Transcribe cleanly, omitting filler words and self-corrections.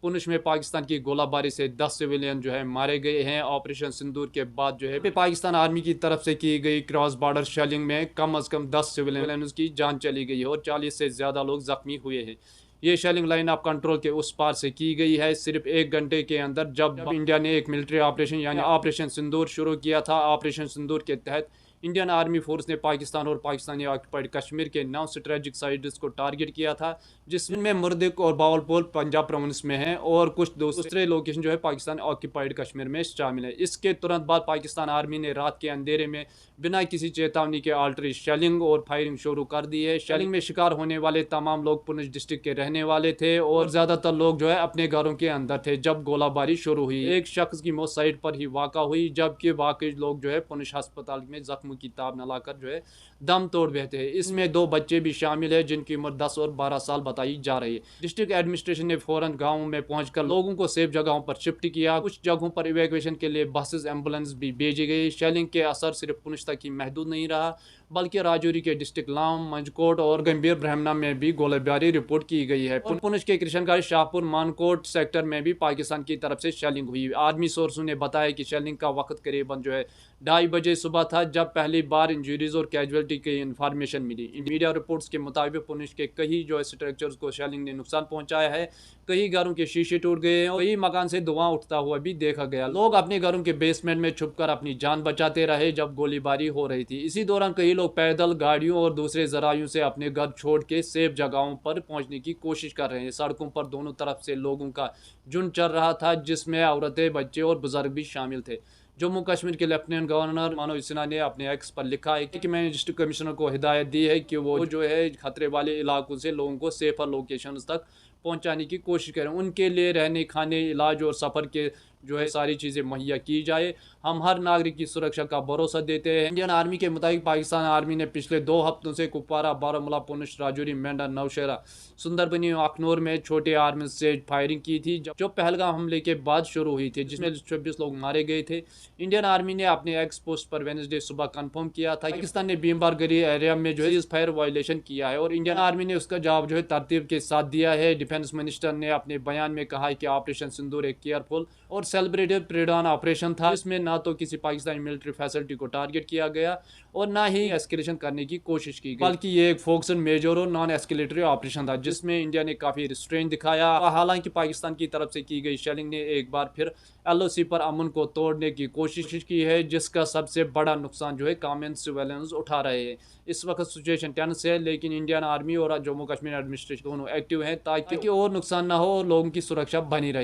पुंछ में पाकिस्तान की गोलाबारी से 10 सिविलियन जो है मारे गए हैं। ऑपरेशन सिंदूर के बाद जो है पाकिस्तान आर्मी की तरफ से की गई क्रॉस बॉर्डर शेलिंग में कम से कम 10 सिविलियन की जान चली गई है और 40 से ज़्यादा लोग जख्मी हुए हैं। ये शेलिंग लाइन ऑफ कंट्रोल के उस पार से की गई है सिर्फ 1 घंटे के अंदर, जब इंडिया ने एक मिलिट्री ऑपरेशन यानी ऑपरेशन सिंदूर शुरू किया था। ऑपरेशन सिंदूर के तहत इंडियन आर्मी फोर्स ने पाकिस्तान और पाकिस्तानी ऑक्यूपाइड कश्मीर के 9 स्ट्रेटेजिक साइट्स को टारगेट किया था, जिसमें मुर्दिक और बावलपुर पंजाब प्रोविंस में है और कुछ दूसरे लोकेशन जो है पाकिस्तान ऑक्यूपाइड कश्मीर में शामिल है। इसके तुरंत बाद पाकिस्तान आर्मी ने रात के अंधेरे में बिना किसी चेतावनी के आर्टरी शेलिंग और फायरिंग शुरू कर दी है। शेलिंग में शिकार होने वाले तमाम लोग पुंछ डिस्ट्रिक्ट के रहने वाले थे और ज्यादातर लोग जो है अपने घरों के अंदर थे जब गोलाबारी शुरू हुई। एक शख्स की मौत साइट पर ही वाक़ा हुई, जबकि बाकी लोग जो है पुंछ अस्पताल में जख्म की ताब न लाकर जो है दम तोड़ बैठे हैं। इसमें 2 बच्चे भी शामिल है जिनकी उम्र 10 और 12 साल बताई जा रही है। डिस्ट्रिक्ट एडमिनिस्ट्रेशन ने फौरन गाँव में पहुंचकर लोगों को सेफ जगहों पर शिफ्ट किया। कुछ जगहों पर इवैक्यूएशन के लिए बसेस एम्बुलेंस भी भेजी गई। शेलिंग के असर सिर्फ पुंछ तक ही महदूद नहीं रहा, बल्कि राजौरी के डिस्ट्रिक्ट लाम, मंजकोट और गंभीर ब्रह्मना में भी गोलीबारी रिपोर्ट की गई है। पुंछ के कृष्णगढ़, शाहपुर, मानकोट सेक्टर में भी पाकिस्तान की तरफ से शेलिंग हुई। आर्मी सोर्सों ने बताया कि शेलिंग का वक्त करीबन जो है 2:30 बजे सुबह था, जब पहली बार इंजरीज और कैजुअलिटी की इंफॉर्मेशन मिली। मीडिया रिपोर्ट्स के मुताबिक पुंछ के कई जो स्ट्रक्चर्स को शेलिंग ने नुकसान पहुंचाया है। कई घरों के शीशे टूट गए और कई मकान से धुआं उठता हुआ भी देखा गया। लोग अपने घरों के बेसमेंट में छुपकर अपनी जान बचाते रहे जब गोलीबारी हो रही थी। इसी दौरान कई लोग पैदल, गाड़ियों और दूसरे जरायों से अपने घर छोड़ के सेफ जगहों पर पहुंचने की कोशिश कर रहे हैं। सड़कों पर दोनों तरफ से लोगों का झुंड चल रहा था, जिसमें औरतें, बच्चे और बुजुर्ग भी शामिल थे। जम्मू कश्मीर के लेफ्टिनेंट गवर्नर मनोज सिन्हा ने अपने एक्स पर लिखा है कि मैंने डिस्ट्रिक्ट कमिश्नर को हिदायत दी है कि वो जो है खतरे वाले इलाकों से लोगों को सेफर लोकेशन तक पहुंचाने की कोशिश करें। उनके लिए रहने, खाने, इलाज और सफ़र के जो है सारी चीज़ें मुहैया की जाए। हम हर नागरिक की सुरक्षा का भरोसा देते हैं। इंडियन आर्मी के मुताबिक पाकिस्तान आर्मी ने पिछले 2 हफ्तों से कुपवारा, बारामूला, पुंछ, राजौरी, मेंढर, नौशेरा, सुंदरबनी और अखनूर में छोटे आर्मी से फायरिंग की थी, जो पहलगाम हमले के बाद शुरू हुई थी, जिसमें 26 लोग मारे गए थे। इंडियन आर्मी ने अपने एक्स पोस्ट पर वेडनेसडे सुबह कंफर्म किया था पाकिस्तान ने भीमबारगरी एरिया में जो है फायर वायलेशन किया है और इंडियन आर्मी ने उसका जवाब जो है तरतीब के साथ दिया है। डिफेंस मिनिस्टर ने अपने बयान में कहा है कि ऑपरेशन सिंदूर एक केयरफुल और सेलिब्रेटेड प्री-डॉन ऑपरेशन था, जिसमें ना तो किसी पाकिस्तानी मिलिट्री फैसिलिटी को टारगेट किया गया और ना ही एस्केलेशन करने की कोशिश की गई, बल्कि ये एक फोकस्ड, मेजर और नॉन एस्केलेटरी ऑपरेशन था, जिसमें इंडिया ने काफ़ी रिस्ट्रेंट दिखाया। हालांकि पाकिस्तान की तरफ से की गई शेलिंग ने एक बार फिर LOC पर अमन को तोड़ने की कोशिश की है, जिसका सबसे बड़ा नुकसान जो है कॉमन सिविलियंस उठा रहे हैं। इस वक्त सिचुएशन टेंस है, लेकिन इंडियन आर्मी और जम्मू कश्मीर एडमिनिस्ट्रेशन दोनों एक्टिव हैं ताकि और नुकसान ना हो और लोगों की सुरक्षा बनी रहे।